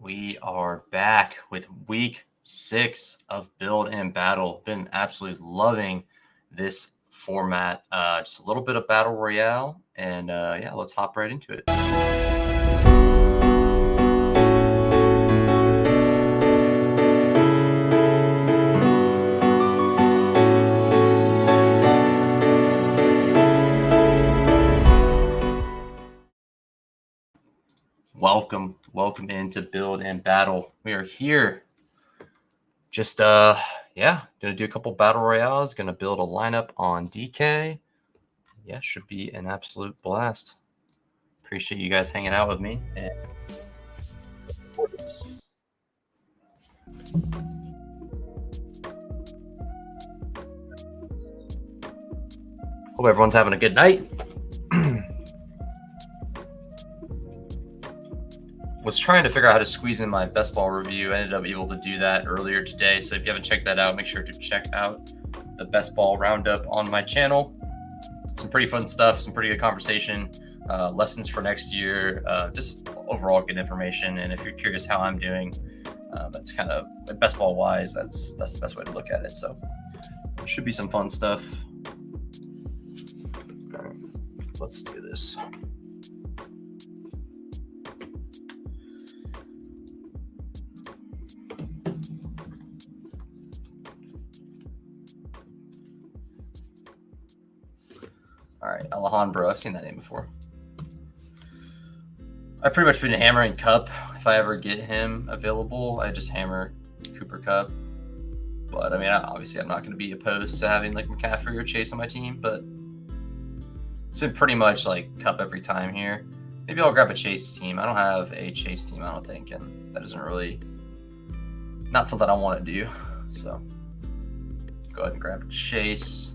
We are back with week 6 of Build and Battle. Been absolutely loving this format. Just a little bit of Battle Royale, and yeah, let's hop right into it. Welcome into Build and Battle. We are here. Just gonna do a couple Battle Royales. Gonna build a lineup on DK. Yeah, should be an absolute blast. Appreciate you guys hanging out with me. And hope everyone's having a good night. Was trying to figure out how to squeeze in my best ball review. I ended up able to do that earlier today. So if you haven't checked that out, make sure to check out the best ball roundup on my channel. Some pretty fun stuff, some pretty good conversation, lessons for next year, just overall good information. And if you're curious how I'm doing, that's kind of best ball wise, that's the best way to look at it. So should be some fun stuff. All right, let's do this. All right, Alejandro, I've seen that name before. I've pretty much been hammering Cup. If I ever get him available, I just hammer Cooper Cup. But I mean, obviously, I'm not going to be opposed to having like McCaffrey or Chase on my team, but it's been pretty much like Cup every time here. Maybe I'll grab a Chase team. I don't have a Chase team, I don't think, and that isn't really not something I want to do. So go ahead and grab Chase.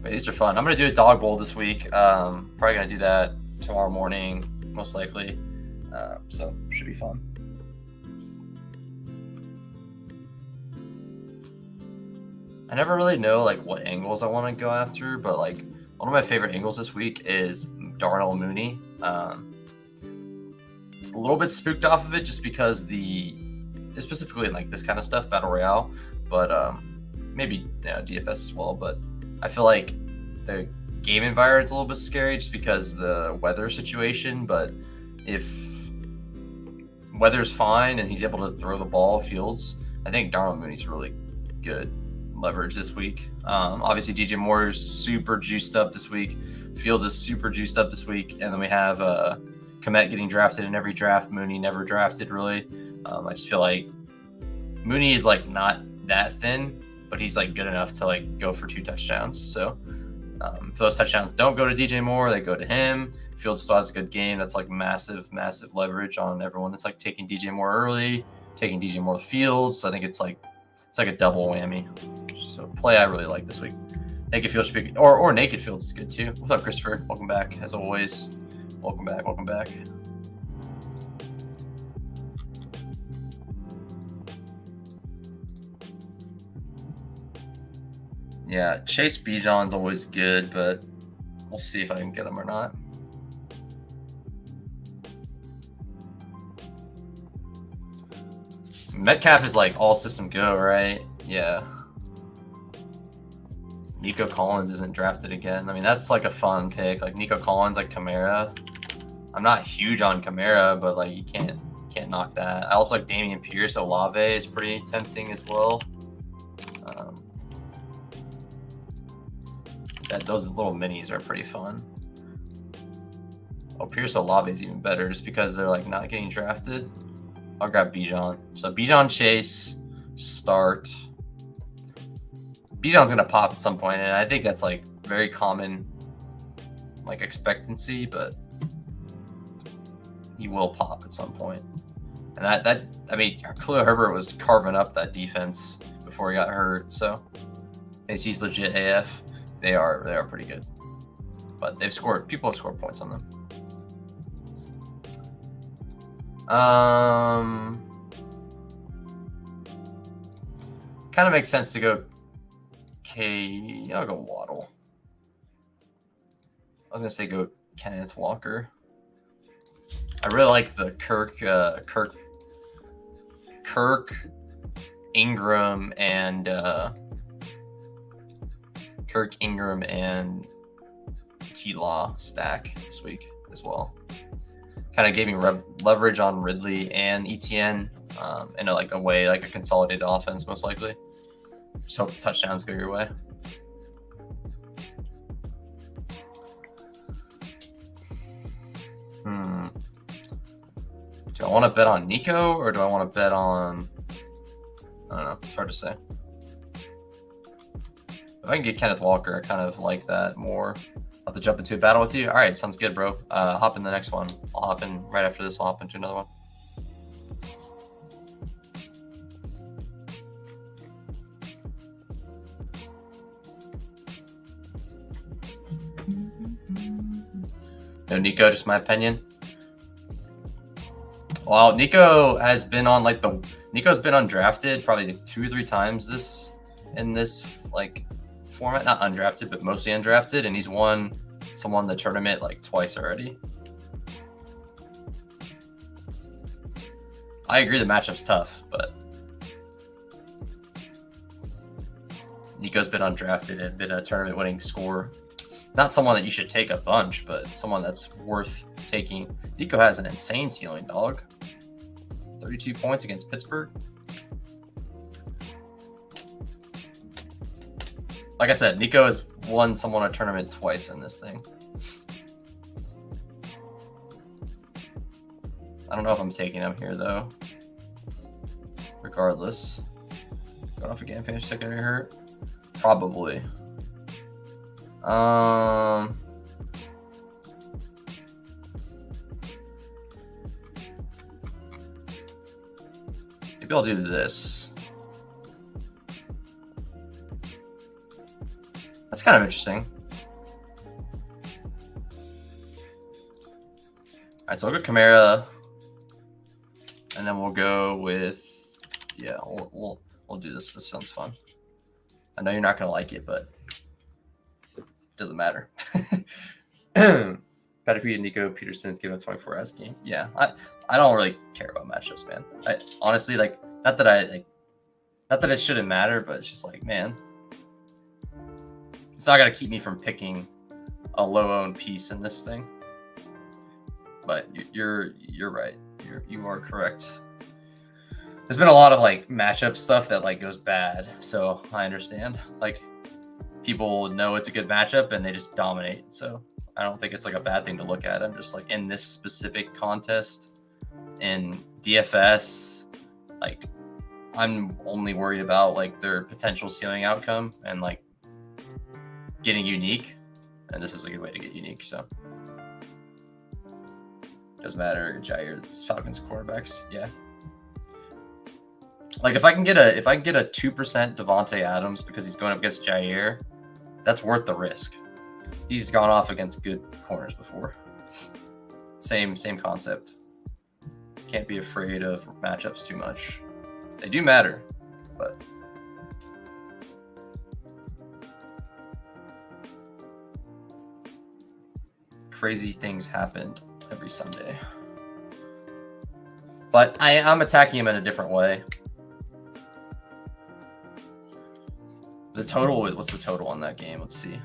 But these are fun. I'm going to do a dog bowl this week. Probably going to do that tomorrow morning, most likely. So should be fun. I never really know like what angles I want to go after, but like one of my favorite angles this week is Darnell Mooney. A little bit spooked off of it just because specifically in like this kind of stuff, Battle Royale, but maybe DFS as well. But I feel like the game environment's a little bit scary just because the weather situation. But if weather's fine and he's able to throw the ball Fields, I think Darnell Mooney's really good leverage this week. Obviously, DJ Moore is super juiced up this week. Fields is super juiced up this week. And then we have Komet getting drafted in every draft. Mooney never drafted, really. I just feel like Mooney is like not that thin, but he's like good enough to like go for 2 touchdowns. So if those touchdowns don't go to DJ Moore, they go to him. Fields still has a good game. That's like massive leverage on everyone. It's like taking DJ Moore early, taking DJ Moore Fields. So I think it's like a double whammy. So play I really like this week. Naked Fields should be, or Naked Fields is good too. What's up, Christopher? Welcome back as always. Welcome back. Yeah, Chase Bijan's always good, but we'll see if I can get him or not. Metcalf is like all system go, right? Yeah. Nico Collins isn't drafted again. I mean, that's like a fun pick. Like Nico Collins, like Kamara. I'm not huge on Kamara, but like you can't knock that. I also like Dameon Pierce. Olave is pretty tempting as well. Those little minis are pretty fun. Oh, Pierce Olave is even better just because they're like not getting drafted. I'll grab Bijan. So Bijan Chase start. Bijan's gonna pop at some point, and I think that's like very common, like expectancy, but he will pop at some point. And I mean, Khalil Herbert was carving up that defense before he got hurt, so he's legit AF. They are pretty good, but people have scored points on them. Kind of makes sense to go I'll go Waddle. I was gonna say go Kenneth Walker. I really like the Kirk, Ingram, and T-Law stack this week as well. Kind of gave me leverage on Ridley and ETN in a way, like a consolidated offense, most likely. Just hope the touchdowns go your way. Do I want to bet on Nico or do I want to bet on... I don't know. It's hard to say. If I can get Kenneth Walker, I kind of like that more. I'll have to jump into a battle with you. All right, sounds good, bro. Hop in the next one. I'll hop in right after this. I'll hop into another one. No, Nico, just my opinion. Well, Nico has been on Nico's been undrafted probably 2 or 3 times in this format, not undrafted, but mostly undrafted, and he's won the tournament twice already. I agree the matchup's tough, but Nico's been undrafted and been a tournament winning scorer. Not someone that you should take a bunch, but someone that's worth taking. Nico has an insane ceiling, dog. 32 points against Pittsburgh. Like I said, Nico has won someone a tournament twice in this thing. I don't know if I'm taking him here, though. Regardless. Going off again, finish secondary hurt? Probably. Maybe I'll do this. That's kind of interesting. All right, so I'll go Kamara, and then we'll go with we'll do this. This sounds fun. I know you're not gonna like it, but it doesn't matter. Pedigree and Nico Peterson's given a 24 hours game. Yeah, I don't really care about matchups, man. I honestly not that it shouldn't matter, but it's just man, it's not gonna keep me from picking a low-owned piece in this thing. But you're right. You are correct. There's been a lot of matchup stuff that goes bad, so I understand. People know it's a good matchup and they just dominate. So I don't think it's a bad thing to look at. I'm just in this specific contest in DFS, I'm only worried about their potential ceiling outcome and getting unique. And this is a good way to get unique. So doesn't matter. Jair, this Falcons quarterbacks. Yeah. If I can get a 2% Devontae Adams because he's going up against Jair, that's worth the risk. He's gone off against good corners before. Same concept. Can't be afraid of matchups too much. They do matter, but crazy things happened every Sunday. But I'm attacking him in a different way. The total, what's the total on that game? Let's see.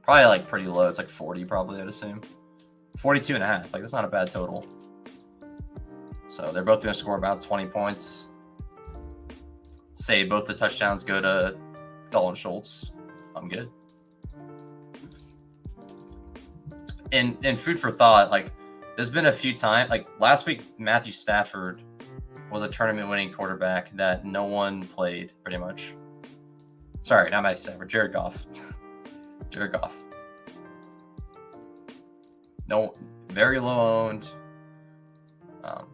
Probably pretty low. It's 40 probably, I'd assume. 42.5. That's not a bad total. So they're both going to score about 20 points. Say both the touchdowns go to Dalton Schultz. I'm good. And food for thought, there's been a few times, last week, Matthew Stafford was a tournament-winning quarterback that no one played, pretty much. Sorry, not Matthew Stafford, Jared Goff. Jared Goff. No, very low-owned. That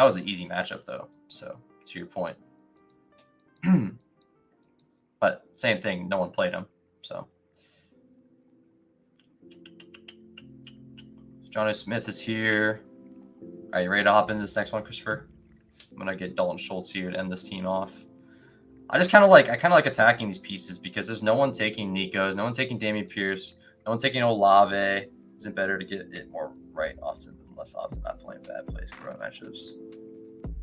was an easy matchup, though, so to your point. But same thing, no one played him, so. Jono Smith is here. Are you ready to hop into this next one, Christopher? I'm gonna get Dalton Schultz here to end this team off. I kind of like attacking these pieces because there's no one taking Nico's, no one taking Dameon Pierce, no one taking Olave. Is it better to get it more right often than less often? Not playing bad plays for matchups.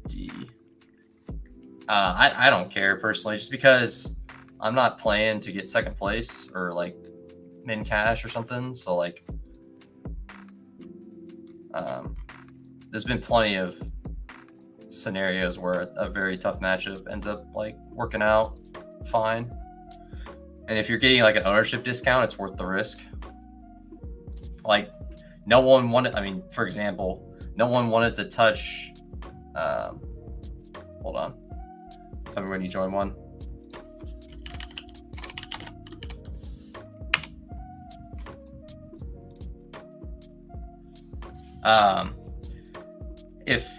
D. I don't care personally, just because I'm not playing to get second place or like min cash or something. So like, there's been plenty of scenarios where a very tough matchup ends up like working out fine. And if you're getting like an ownership discount, it's worth the risk. Like no one wanted, I mean, for example, no one wanted to touch, hold on. Tell me when you join one. If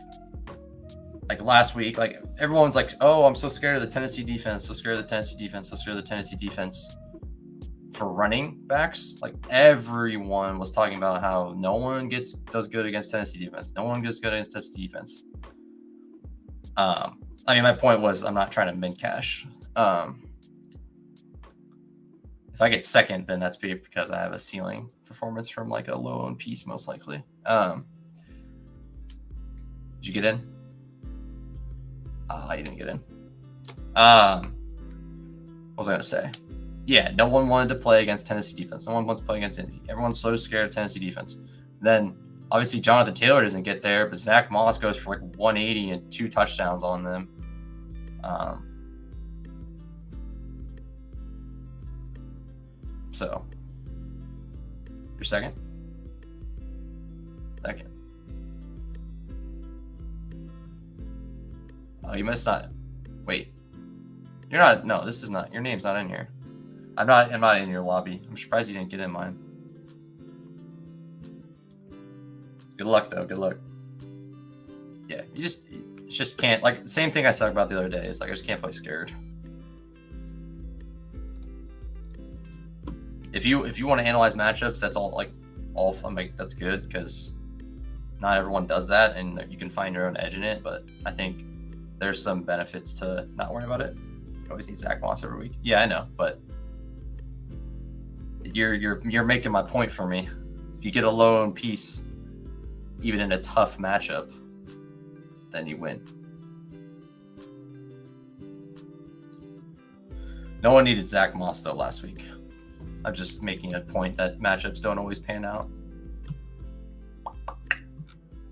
like last week, like everyone's like, oh, I'm so scared of the Tennessee defense, so scared of the Tennessee defense, so scared of the Tennessee defense for running backs. Like everyone was talking about how no one does good against Tennessee defense. No one gets good against Tennessee defense. I mean, my point was I'm not trying to min cash. If I get second, then that's because I have a ceiling performance from like a low owned piece, most likely. Did you get in? You didn't get in. What was I gonna say? Yeah, no one wanted to play against Tennessee defense. No one wants to play against Tennessee. Everyone's so scared of Tennessee defense. Then obviously Jonathan Taylor doesn't get there, but Zach Moss goes for like 180 and 2 touchdowns on them. So you're second. Oh, you must not. Wait, you're not. No, this is not. Your name's not in here. I'm not in your lobby. I'm surprised you didn't get in mine. Good luck though. Good luck. Yeah, you just can't. Like the same thing I talked about the other day. It's like I just can't play scared. If you want to analyze matchups, that's all. I'm like that's good because not everyone does that, and you can find your own edge in it. But I think there's some benefits to not worrying about it. You always need Zach Moss every week. Yeah, I know, but you're making my point for me. If you get a low owned piece, even in a tough matchup, then you win. No one needed Zach Moss though last week. I'm just making a point that matchups don't always pan out,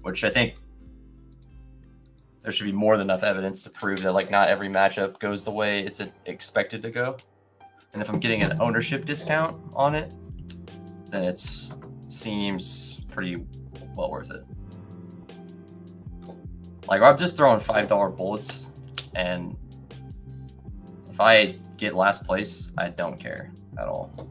which I think there should be more than enough evidence to prove that like not every matchup goes the way it's expected to go. And if I'm getting an ownership discount on it, then it seems pretty well worth it. Like I'm just throwing $5 bullets, and if I get last place, I don't care at all.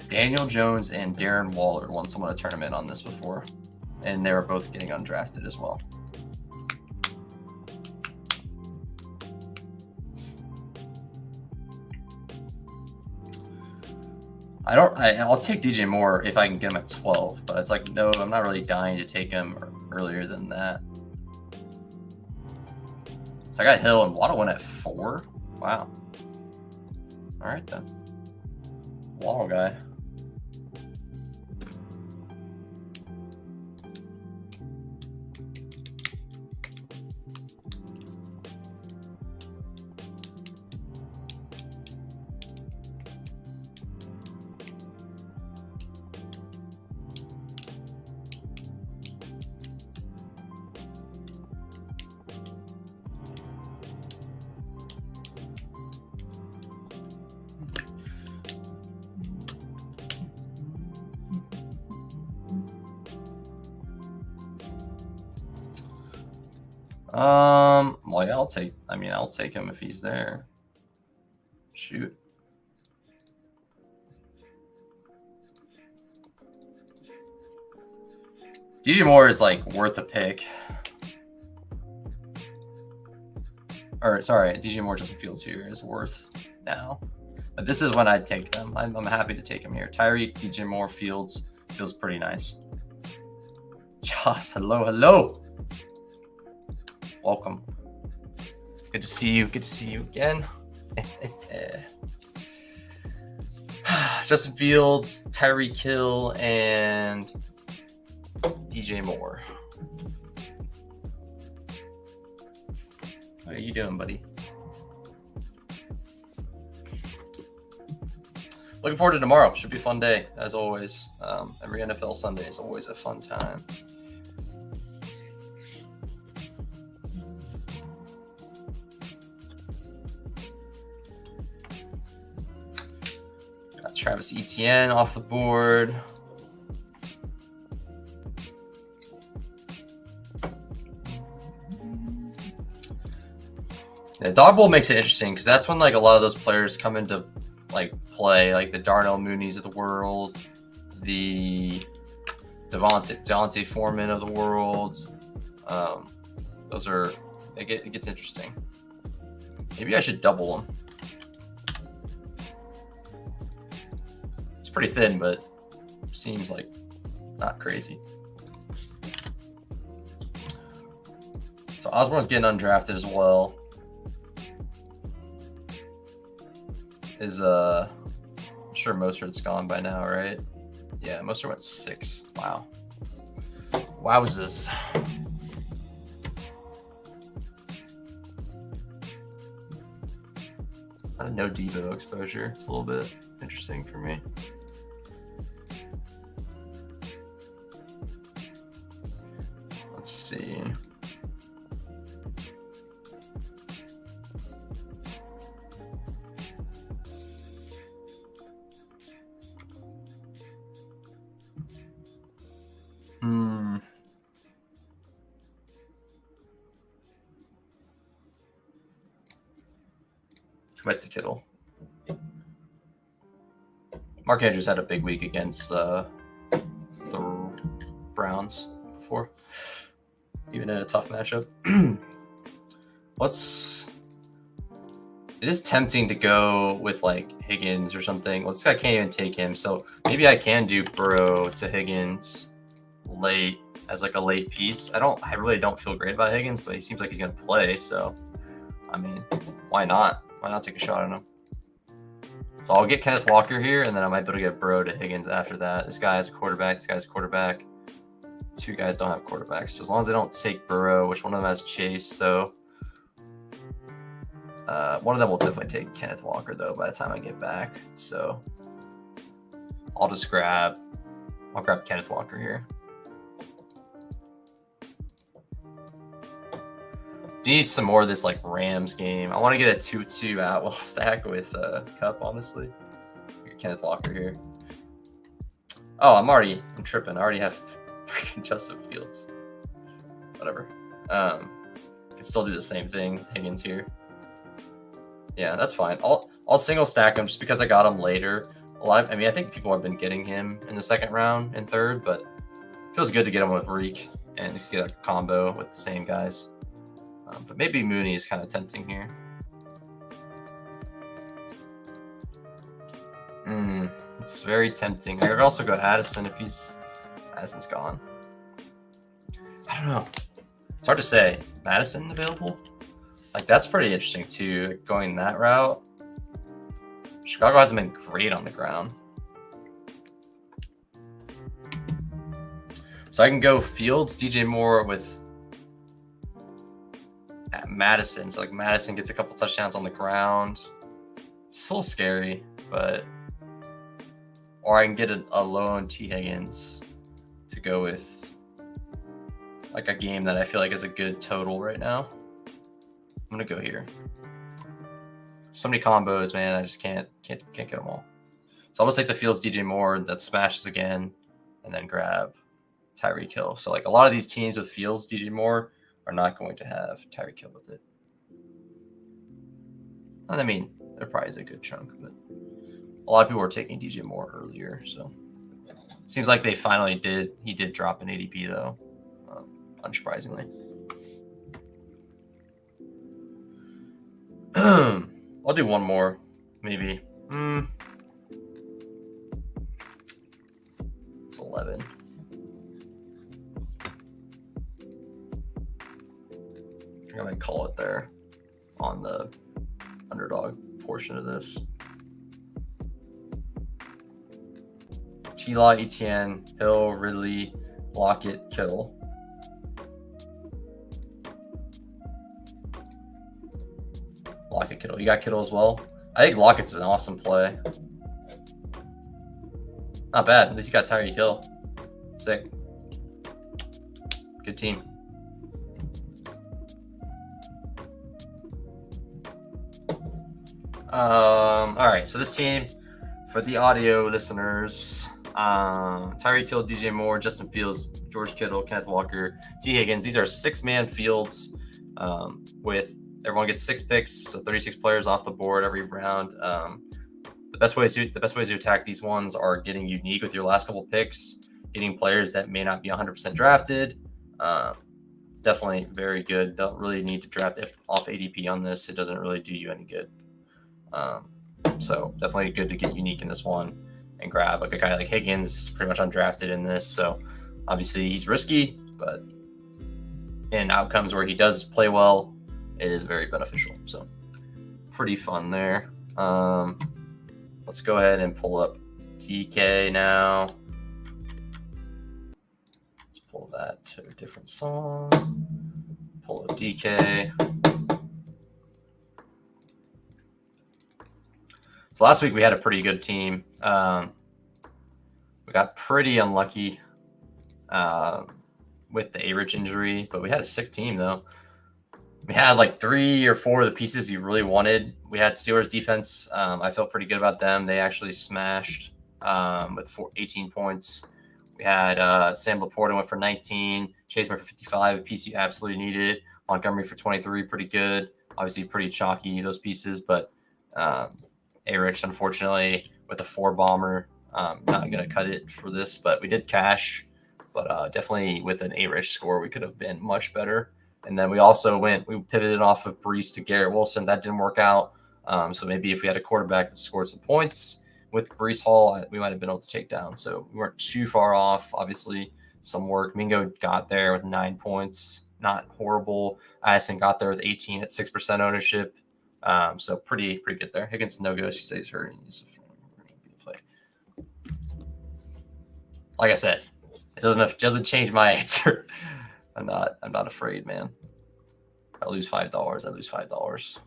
Daniel Jones and Darren Waller won someone a tournament on this before, and they were both getting undrafted as well. I'll take DJ Moore if I can get him at 12, but it's like, no, I'm not really dying to take him earlier than that. So I got Hill and Waddle went at 4. Wow. All right then. Waddle guy. Well, yeah, I'll take him if he's there. Shoot. DJ Moore is like worth a pick. Or sorry, DJ Moore Justin Fields here is worth now. But this is when I'd take them. I'm happy to take them here. Tyreek, DJ Moore, Fields feels pretty nice. Joss, hello. Welcome. Good to see you. Good to see you again. Justin Fields, Tyreek Hill, and DJ Moore. How are you doing, buddy? Looking forward to tomorrow. Should be a fun day, as always. Every NFL Sunday is always a fun time. Got Travis Etienne off the board. The Dog Bowl makes it interesting because that's when like a lot of those players come into like play, like the Darnell Mooney's of the world, the Devontae Foreman of the world. Those are it gets interesting. Maybe I should double them. It's pretty thin, but seems like not crazy. So Osborne's getting undrafted as well. I'm sure Mostert's gone by now, right? Yeah, Mostert went 6. Wow. Wowzers. No Devo exposure. It's a little bit interesting for me. Let's see. Back to Kittle. Mark Andrews had a big week against the Browns before, even in a tough matchup. It is tempting to go with like Higgins or something. Well, this guy can't even take him, so maybe I can do Burrow to Higgins late as like a late piece. I really don't feel great about Higgins, but he seems like he's gonna play, so I mean, why not? Why not take a shot on him? So I'll get Kenneth Walker here, and then I might be able to get Burrow to Higgins after that. This guy has a quarterback. This guy's a quarterback. 2 guys don't have quarterbacks. So as long as they don't take Burrow, which one of them has Chase, so one of them will definitely take Kenneth Walker, though, by the time I get back. So I'll grab Kenneth Walker here. Do need some more of this like Rams game. I want to get a 2-2 Atwell stack with Cup, honestly. Kenneth Walker here. Oh, I'm tripping. I already have freaking Justin Fields. Whatever. Can still do the same thing with Higgins here. Yeah, that's fine. I'll single stack him just because I got him later. I think people have been getting him in the second round and third, but it feels good to get him with Reek and just get a combo with the same guys. But maybe Mooney is kind of tempting here. It's very tempting. I could also go Addison if Addison's gone. I don't know. It's hard to say. Madison available? Like, that's pretty interesting, too, going that route. Chicago hasn't been great on the ground. So I can go Fields, DJ Moore with Madison. So like Madison gets a couple touchdowns on the ground. It's still scary, but or I can get a lone T Higgins to go with like a game that I feel like is a good total right now. I'm gonna go here. So many combos, man. I just can't get them all. So I'll just take the Fields DJ Moore that smashes again, and then grab Tyreek Hill. So like a lot of these teams with Fields DJ Moore are not going to have Tyreek Hill with it. I mean, there probably is a good chunk, but a lot of people were taking DJ Moore earlier, so seems like they finally did. He did drop an ADP though, unsurprisingly. I'll do one more, maybe. It's 11. I'm going to call it there on the underdog portion of this. T-Law, Etienne, Hill, Ridley, Lockett, Kittle. Lockett, Kittle. You got Kittle as well? I think Lockett's an awesome play. Not bad. At least you got Tyreek Hill. Sick. Good team. All right. So this team, for the audio listeners, Tyreek Hill, DJ Moore, Justin Fields, George Kittle, Kenneth Walker, T. Higgins. These are 6-man fields with everyone gets 6 picks, so 36 players off the board every round. The best ways to attack these ones are getting unique with your last couple picks, getting players that may not be 100% drafted. It's definitely very good. Don't really need to draft off ADP on this. It doesn't really do you any good. So definitely good to get unique in this one and grab like a guy like Higgins, pretty much undrafted in this. So obviously he's risky, but in outcomes where he does play well, it is very beneficial. So pretty fun there. Let's go ahead and pull up DK now. Let's pull that to a different song. Pull up DK. So last week we had a pretty good team. We got pretty unlucky with the A-Rich injury, but we had a sick team though. We had like 3 or 4 of the pieces you really wanted. We had Steelers defense. I felt pretty good about them. They actually smashed with 18 points. We had Sam Laporta went for 19. Chase went for 55, a piece you absolutely needed. Montgomery for 23, pretty good. Obviously pretty chalky, those pieces. But A-Rich, unfortunately, with a 4-bomber, not going to cut it for this. But we did cash. But definitely with an A-Rich score, we could have been much better. And then we also we pivoted off of Brees to Garrett Wilson. That didn't work out. So maybe if we had a quarterback that scored some points with Brees Hall, we might have been able to take down. So we weren't too far off. Obviously, some work. Mingo got there with 9 points. Not horrible. Addison got there with 18 at 6% ownership. So pretty good there. Higgins no-go. She says he's hurt. Play. Like I said, it doesn't change my answer. I'm not afraid, man. I lose $5. I lose $5.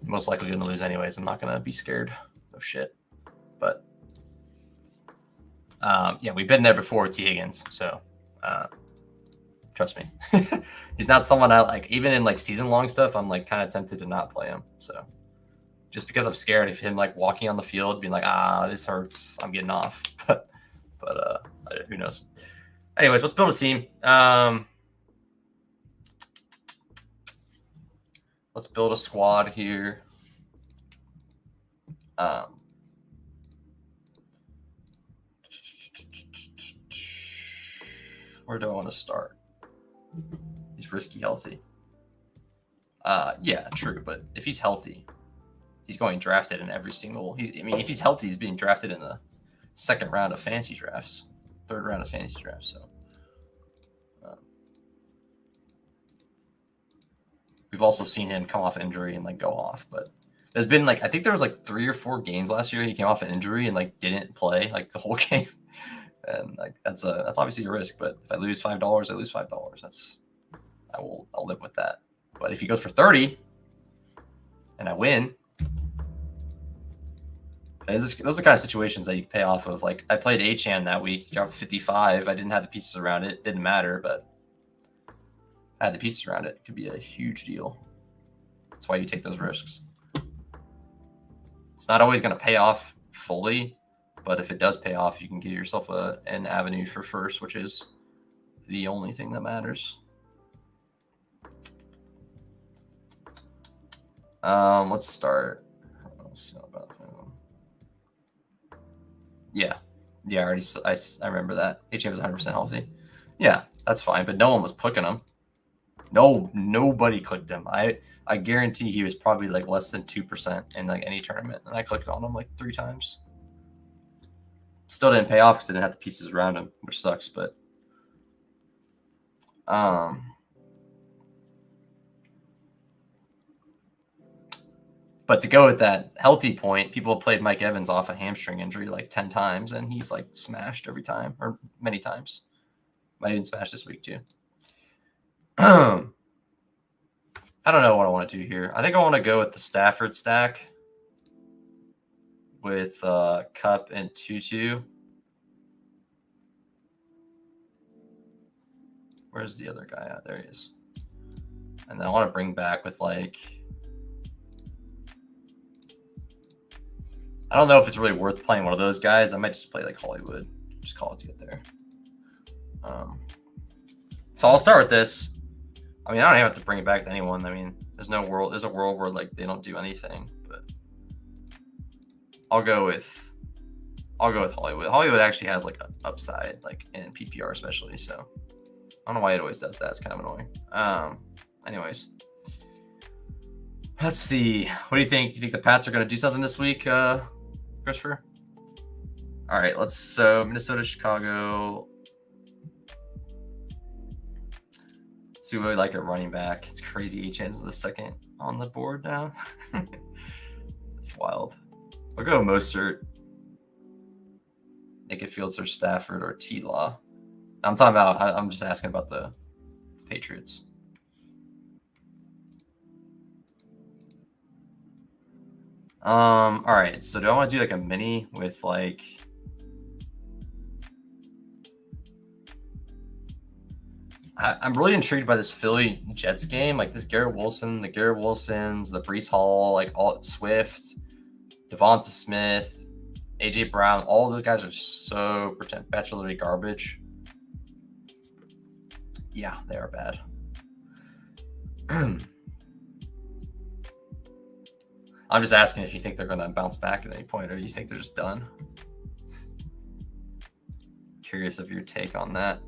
Most likely going to lose anyways. I'm not going to be scared of shit. But yeah, we've been there before with T. Higgins, so trust me. He's not someone I like. Even in like season long stuff, I'm like kind of tempted to not play him. So just because I'm scared of him like walking on the field, being like, this hurts, I'm getting off. But who knows? Anyways, let's build a team. Let's build a squad here. Where do I want to start? He's risky healthy. Yeah, true. But if he's healthy, he's going drafted in every single. If he's healthy, he's being drafted in the 2nd round of fantasy drafts, 3rd round of fantasy drafts. So we've also seen him come off injury and like go off. But there's been like I think there was like 3 or 4 games last year he came off an injury and like didn't play like the whole game. And like that's obviously a risk. But if I lose $5, I lose $5. I'll live with that. But if he goes for 30 and I win. Those are the kind of situations that you pay off of. Like I played Achan that week, he dropped 55. I didn't have the pieces around it. Didn't matter, but I had the pieces around it. It could be a huge deal. That's why you take those risks. It's not always going to pay off fully, but if it does pay off, you can give yourself an avenue for first, which is the only thing that matters. Let's start. Yeah, I remember that. HM was 100% healthy. Yeah, that's fine, but no one was picking him. No, nobody clicked him. I guarantee he was probably like less than 2% in like any tournament, and I clicked on him like 3 times. Still didn't pay off because I didn't have the pieces around him, which sucks. But but to go with that healthy point, people played Mike Evans off a hamstring injury like 10 times, and he's like smashed every time, or many times. Might even smash this week too. I don't know what I want to do here. I think I want to go with the Stafford stack with Cup and Tutu. Where's the other guy at? There he is. And then I want to bring back with like, I don't know if it's really worth playing one of those guys. I might just play like Hollywood. Just call it to get there. So I'll start with this. I mean, I don't even have to bring it back to anyone. I mean, there's a world where like they don't do anything, but I'll go with Hollywood. Hollywood actually has like an upside, like in PPR especially. So I don't know why it always does that. It's kind of annoying. Anyways, let's see. What do you think? Do you think the Pats are going to do something this week, Christopher? All right, so Minnesota, Chicago. See what we like at running back. It's crazy. HN's the second on the board now. It's wild. I'll go Mostert, Naked Fields, or Stafford, or T-Law. I'm just asking about the Patriots. All right. So do I want to do like a mini with like? I'm really intrigued by this Philly Jets game. Like this Garrett Wilsons, the Breece Hall, like all Swift, Devonta Smith, AJ Brown. All of those guys are so perpetually garbage. Yeah, they are bad. I'm just asking if you think they're going to bounce back at any point, or you think they're just done. Curious of your take on that.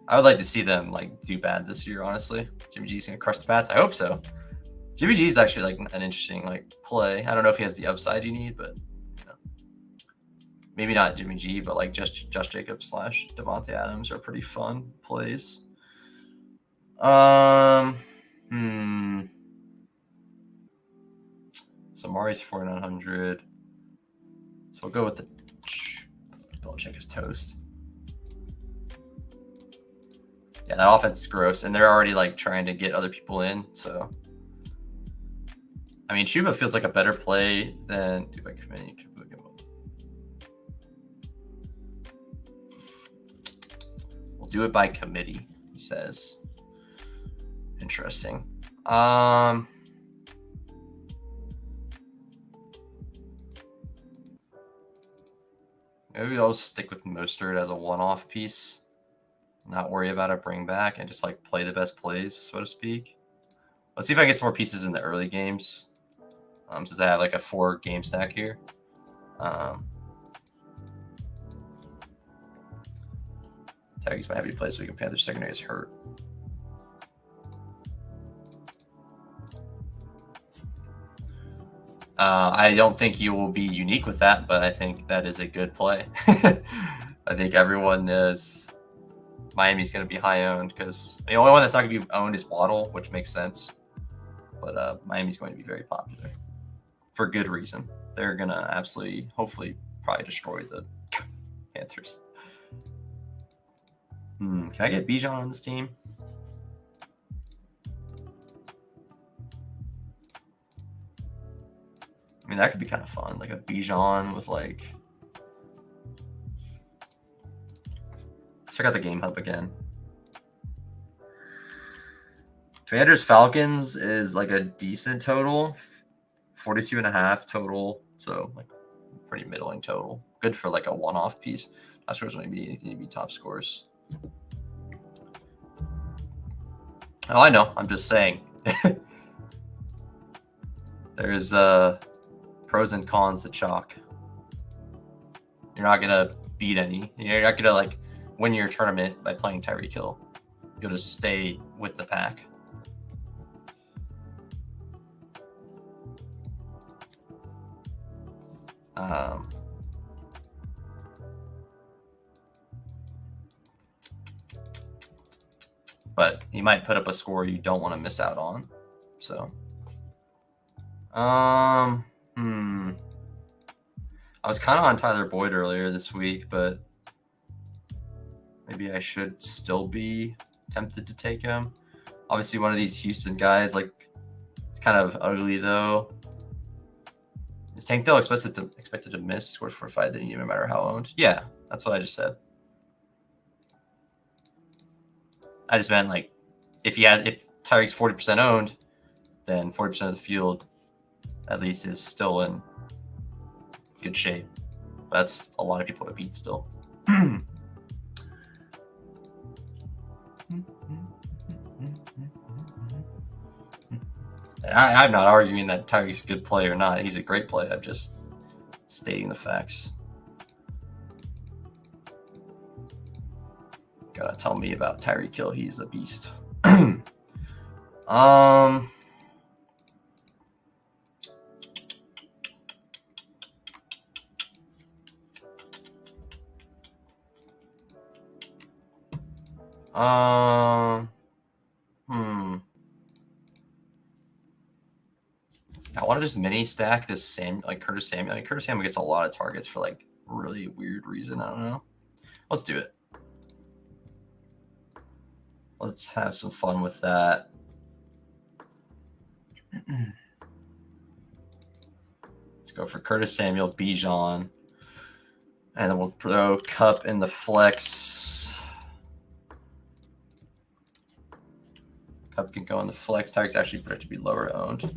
I would like to see them like do bad this year, honestly. Jimmy G's going to crush the Pats. I hope so. Jimmy G is actually like an interesting like play. I don't know if he has the upside you need, but you know, maybe not Jimmy G, but like just Jacobs / Devontae Adams are pretty fun plays. Samari's 4,900. So we'll go with the Belichick is toast. Yeah, that offense is gross, and they're already like trying to get other people in. So, I mean, Chuba feels like a better play than do by committee. We'll do it by committee, he says. Interesting. Maybe I'll stick with Mostert as a one-off piece. Not worry about it, bring back, and just like play the best plays, so to speak. Let's see if I can get some more pieces in the early games. Since I have like a 4-game stack here. Taggy's my heavy play so we can Panthers secondary is hurt. I don't think you will be unique with that, but I think that is a good play. I think everyone is. Miami's going to be high owned because the only one that's not going to be owned is Waddle, which makes sense. But Miami's going to be very popular for good reason. They're going to absolutely, hopefully, probably destroy the Panthers. Can I get Bijan on this team? I mean, that could be kind of fun. Like a Bijan with like... Check out the game hub again. Commanders Falcons is like a decent total, 42.5 total. So like pretty middling total. Good for like a one-off piece. Not sure there's going to be anything to be top scores. Oh, I know. I'm just saying. There's pros and cons to chalk. You're not going to beat any. You're not going to like win your tournament by playing Tyreek Hill. you'll just stay with the pack. But he might put up a score you don't want to miss out on. So, I was kind of on Tyler Boyd earlier this week, but maybe I should still be tempted to take him. Obviously, one of these Houston guys, like, it's kind of ugly though. Is Tank Dell expected to miss? Scores for 5 didn't even matter how owned. Yeah, that's what I just said. I just meant like if Tyreek's 40% owned, then 40% of the field at least is still in good shape. That's a lot of people to beat still. I'm not arguing that Tyreek's a good play or not. He's a great play. I'm just stating the facts. Gotta tell me about Tyreek Hill. He's a beast. I want to just mini stack this Curtis Samuel. I mean, Curtis Samuel gets a lot of targets for like really weird reason. I don't know. Let's do it. Let's have some fun with that. Let's go for Curtis Samuel, Bijan, and then we'll throw Cup in the flex. Cup can go in the flex. Tyreek's actually predicted to be lower owned.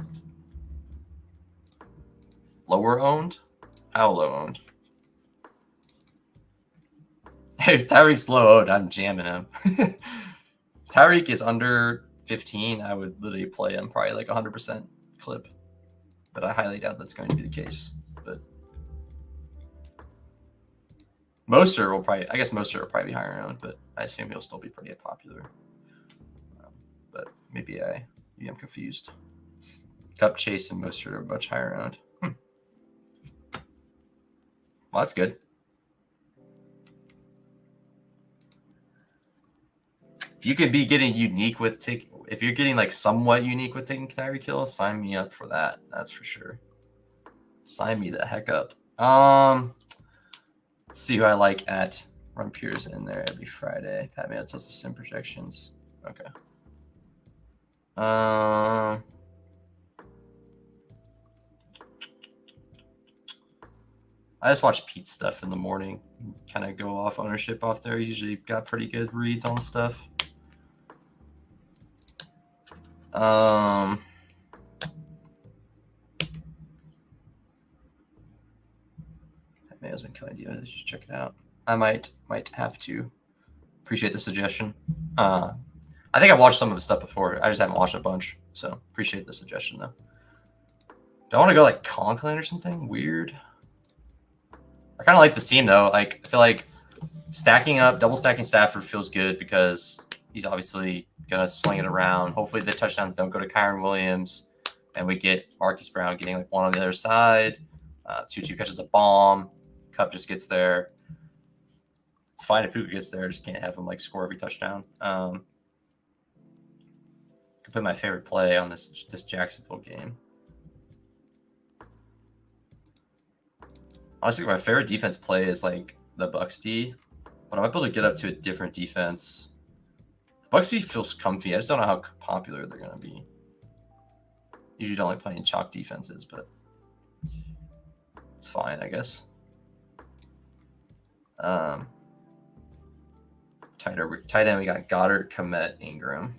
Lower owned? How low owned? Hey, Tyreek's low owned. I'm jamming him. Tyreek is under 15. I would literally play him probably like 100% clip. But I highly doubt that's going to be the case. But Mostert will probably be higher owned, but I assume he'll still be pretty popular. But maybe I'm confused. Cup, Chase, and Mostert are much higher owned. Well, that's good. If you could be getting unique with if you're getting like somewhat unique with taking Tyreek Hill, sign me up for that. That's for sure. Sign me the heck up. Let's see who I like at Run Peers in there every Friday. Pat Mann tells the sim projections. Okay. I just watch Pete's stuff in the morning. Kind of go off ownership off there. Usually got pretty good reads on stuff. That may have been kind of idea. I should check it out. I might have to. Appreciate the suggestion. I think I watched some of the stuff before. I just haven't watched a bunch. So appreciate the suggestion though. Do I want to go like Conklin or something weird? I kind of like this team though. Like I feel like double stacking Stafford feels good because he's obviously gonna sling it around. Hopefully the touchdowns don't go to Kyron Williams, and we get Marquise Brown getting like one on the other side. Tutu catches a bomb. Cup just gets there. It's fine if Puka gets there. Just can't have him like score every touchdown. I could put my favorite play on this Jacksonville game. Honestly, my favorite defense play is like the Bucs D, but I might be able to get up to a different defense. The Bucs D feels comfy. I just don't know how popular they're going to be. Usually don't like playing chalk defenses, but it's fine, I guess. Tight end, we got Goddard, Komet, Ingram.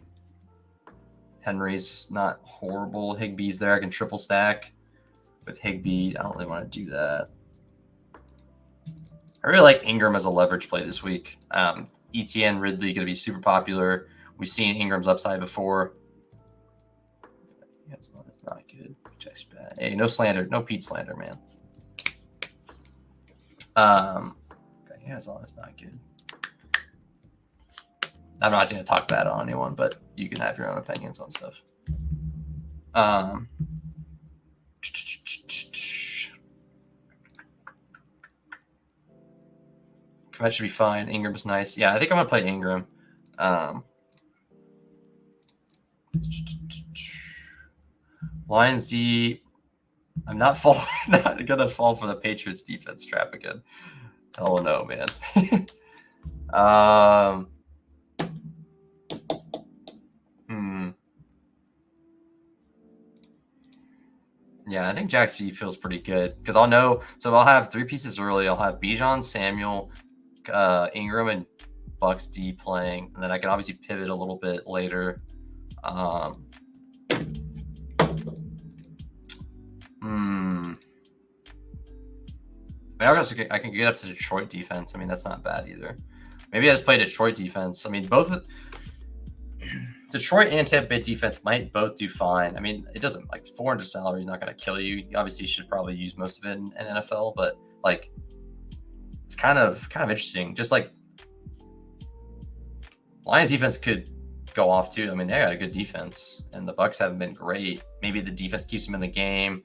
Henry's not horrible. Higbee's there. I can triple stack with Higbee. I don't really want to do that. I really like Ingram as a leverage play this week. ETN Ridley going to be super popular. We've seen Ingram's upside before. It's not good. Hey, no slander. No Pete slander, man. It's not good. I'm not going to talk bad on anyone, but you can have your own opinions on stuff. That should be fine. Ingram is nice. Yeah, I think I'm going to play Ingram. Lions D. I'm not not going to fall for the Patriots defense trap again. Oh, no, man. Yeah, I think Jack's D feels pretty good because I'll know. So I'll have 3 pieces early. I'll have Bijan, Samuel, Ingram, and Bucks D playing, and then I can obviously pivot a little bit later. I guess I can get up to Detroit defense. I mean, that's not bad either. Maybe I just play Detroit defense. I mean, both Detroit and Tampa Bay defense might both do fine. I mean, it doesn't, like, 400 salary is not going to kill you. Obviously, you should probably use most of it in NFL, but like, it's kind of interesting. Just like Lions defense could go off too. I mean, they got a good defense, and the Bucks haven't been great. Maybe the defense keeps them in the game,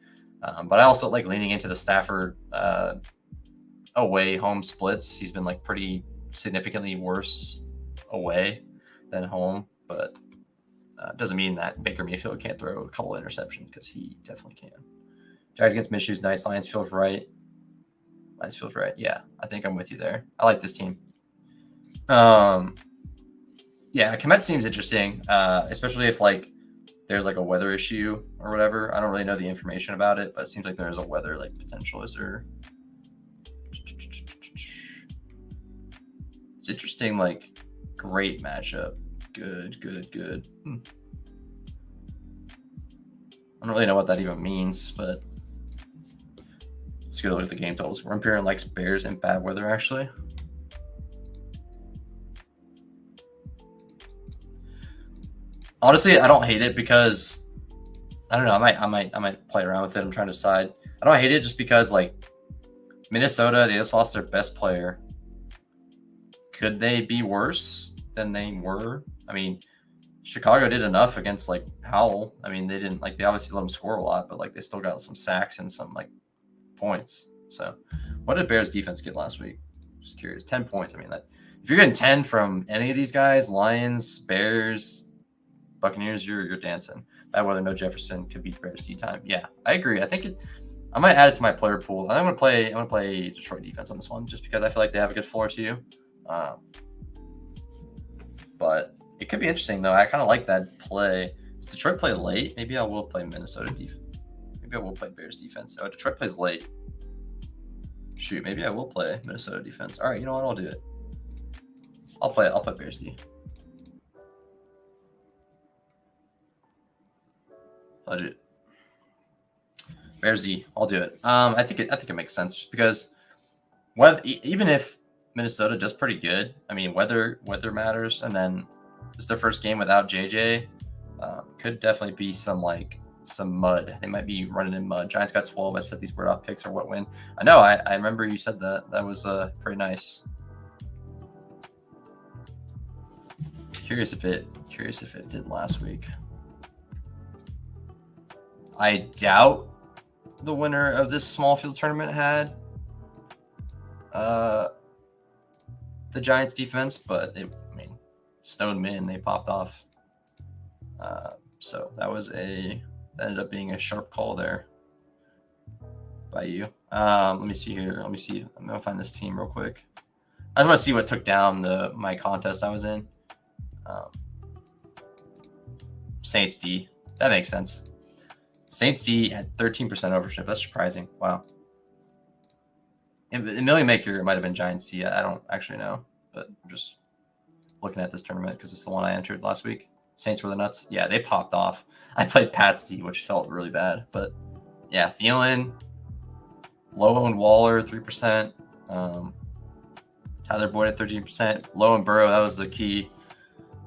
but I also like leaning into the Stafford away home splits. He's been like pretty significantly worse away than home, but doesn't mean that Baker Mayfield can't throw a couple of interceptions, because he definitely can. Jags against Minshew, nice. Lions feels right. Yeah, I think I'm with you there. I like this team. Yeah, Komet seems interesting, especially if like there's like a weather issue or whatever. I don't really know the information about it, but it seems like there's a weather like potential. Is there? It's interesting, like great matchup. Good. I don't really know what that even means, but let's go look at the game totals. Rumpier likes Bears in bad weather, actually. Honestly, I don't hate it because I don't know. I might play around with it. I'm trying to decide. I don't hate it just because like Minnesota, they just lost their best player. Could they be worse than they were? I mean, Chicago did enough against like Howell. I mean, they didn't like, they obviously let him score a lot, but like they still got some sacks and some like points. So what did Bears defense get last week? Just curious. 10 points. I mean, that if you're getting 10 from any of these guys, Lions, Bears, Buccaneers, you're dancing. Bad weather, no Jefferson, could beat Bears D time. Yeah, I agree. I think I might add it to my player pool. I'm gonna play Detroit defense on this one just because I feel like they have a good floor too. But it could be interesting though. I kind of like that play. Does Detroit play late? Maybe I will play Minnesota defense. Maybe I will play Bears defense. Oh, Detroit plays late. Shoot, maybe I will play Minnesota defense. All right, you know what? I'll do it. I'll play Bears D. Budget. Bears D. I'll do it. I think it makes sense just because even if Minnesota does pretty good, I mean weather matters, and then it's their first game without JJ. Could definitely be some mud. They might be running in mud. Giants got 12. I said these were off picks or what win. I know. I remember you said that. That was pretty nice. Curious if it did last week. I doubt the winner of this small field tournament had the Giants defense, but snowed them in. They popped off. So that ended up being a sharp call there by you. Let me see here. I'm gonna find this team real quick. I just want to see what took down my contest I was in. Saints D. That makes sense. Saints D had 13% ownership. That's surprising. Wow. In the Million Maker, it might have been Giants D. I don't actually know, but I'm just looking at this tournament because it's the one I entered last week. Saints were the nuts. Yeah, they popped off. I played Pats D, which felt really bad. But yeah, Thielen, Lowe and Waller, 3%. Tyler Boyd at 13%. Lowe and Burrow, that was the key.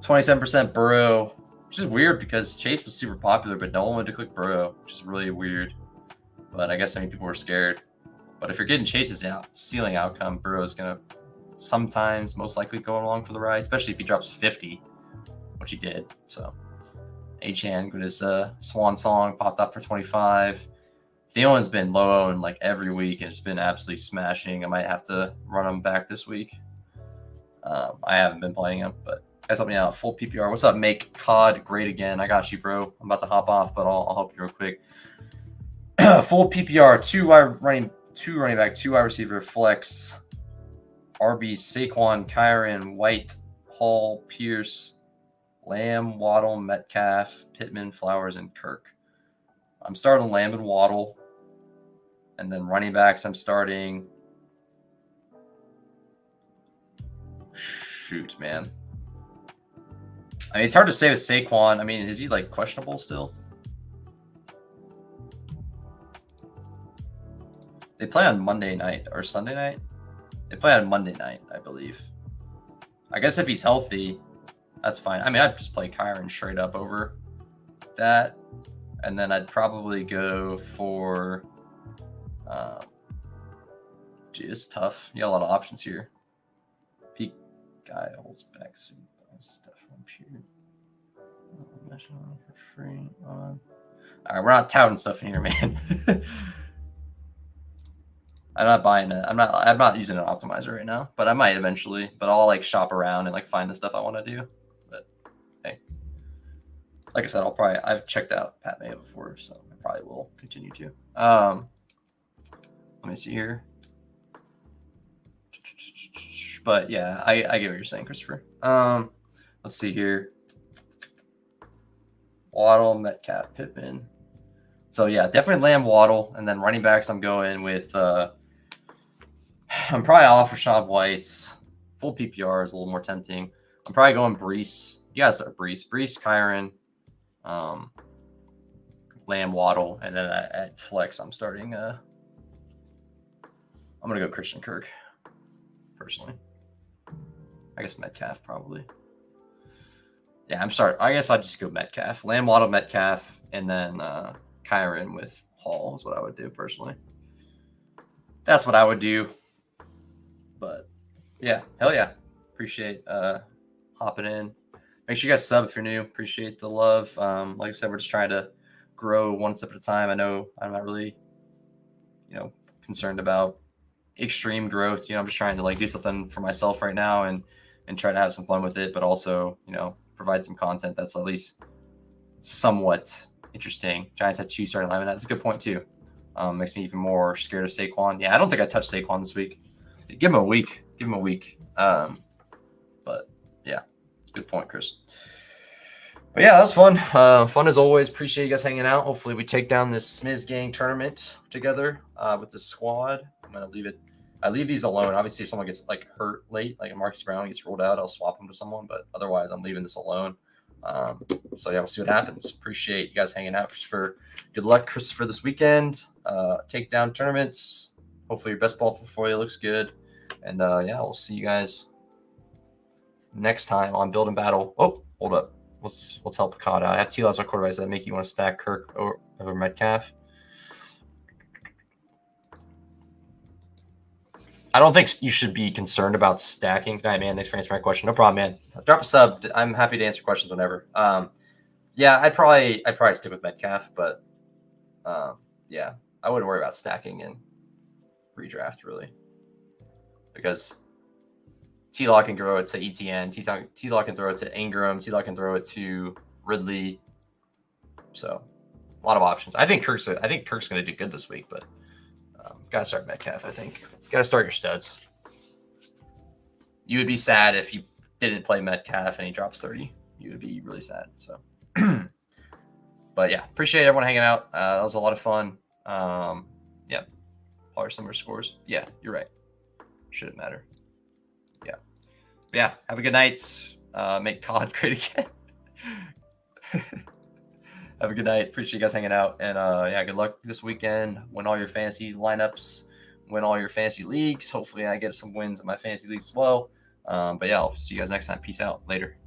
27% Burrow, which is weird because Chase was super popular, but no one wanted to click Burrow, which is really weird. But I guess people were scared. But if you're getting Chase's ceiling outcome, Burrow is going to sometimes most likely going along for the ride, especially if he drops 50, which he did. So Achan with his swan song popped up for 25. Thielen's been low owned like every week and it's been absolutely smashing. I might have to run him back this week. I haven't been playing him, but guys help me out. Full PPR. What's up, Make COD great again? I got you, bro. I'm about to hop off, but I'll help you real quick. Full PPR, two running back, 2 wide receiver, flex, RB, Saquon, Kyron, White, Hall, Pierce, Lamb, Waddle, Metcalf, Pittman, Flowers, and Kirk. I'm starting Lamb and Waddle. And then running backs, I'm starting. Shoot, man. I mean, it's hard to say with Saquon. I mean, is he like questionable still? They play on Monday night or Sunday night? They play on Monday night, I believe. I guess if he's healthy, that's fine. I mean, I'd just play Kyron straight up over that. And then I'd probably go for... gee, it's tough. You got a lot of options here. Peak guy holds back stuff from pure. For free. All right, we're not touting stuff in here, man. I'm not buying it. I'm not using an optimizer right now, but I might eventually. But I'll like shop around and like find the stuff I want to do. But hey, like I said, I've checked out Pat Mayo before, so I probably will continue to. Let me see here. But yeah, I get what you're saying, Christopher. Let's see here. Waddle, Metcalf, Pittman. So yeah, definitely Lamb, Waddle, and then running backs. I'm going with. I'm probably off for Rashad White. Full PPR is a little more tempting. I'm probably going Brees. You gotta start Brees. Brees, Kyron, Lamb, Waddle, and then at flex, I'm starting. I'm gonna go Christian Kirk. Personally, I guess Metcalf probably. Yeah, I'm sorry. I guess I'll just go Metcalf. Lamb, Waddle, Metcalf, and then Kyron with Hall is what I would do personally. That's what I would do. But yeah, hell yeah. Appreciate hopping in. Make sure you guys sub if you're new. Appreciate the love. Like I said, we're just trying to grow one step at a time. I know I'm not really, concerned about extreme growth. I'm just trying to like do something for myself right now and try to have some fun with it, but also, provide some content that's at least somewhat interesting. Giants had 2 starting linemen. That's a good point too. Makes me even more scared of Saquon. Yeah, I don't think I touched Saquon this week. Give him a week. But yeah, good point, Chris. But yeah, that was fun. Fun as always. Appreciate you guys hanging out. Hopefully we take down this Smiz Gang tournament together with the squad. I'm gonna leave it. I leave these alone. Obviously, if someone gets like hurt late, like Marcus Brown gets rolled out, I'll swap him to someone. But otherwise, I'm leaving this alone. So yeah, we'll see what happens. Appreciate you guys hanging out. Christopher, good luck, Christopher, this weekend. Take down tournaments. Hopefully your best ball portfolio looks good. And yeah, we'll see you guys next time on Build and Battle. Oh, hold up. Let's help Cod out. I have T-Laws on quarterbacks that make you want to stack Kirk over Metcalf. I don't think you should be concerned about stacking. Good night, man. Thanks for answering my question. No problem, man. Drop a sub. I'm happy to answer questions whenever. Yeah, I'd probably stick with Metcalf, but yeah, I wouldn't worry about stacking in redraft really, because T-Law can throw it to ETN. T-Law can throw it to Ingram. T-Law can throw it to Ridley. So a lot of options. I think Kirk's going to do good this week, but gotta start Metcalf. I think gotta start your studs. You would be sad if you didn't play Metcalf and he drops 30. You would be really sad. So, but yeah, appreciate everyone hanging out. That was a lot of fun. Yeah, Power summer scores. Yeah, you're right. Shouldn't matter. Yeah. But yeah, have a good night. Make COD great again. Have a good night. Appreciate you guys hanging out. And yeah, good luck this weekend. Win all your fantasy lineups. Win all your fantasy leagues. Hopefully I get some wins in my fantasy leagues as well. But yeah, I'll see you guys next time. Peace out. Later.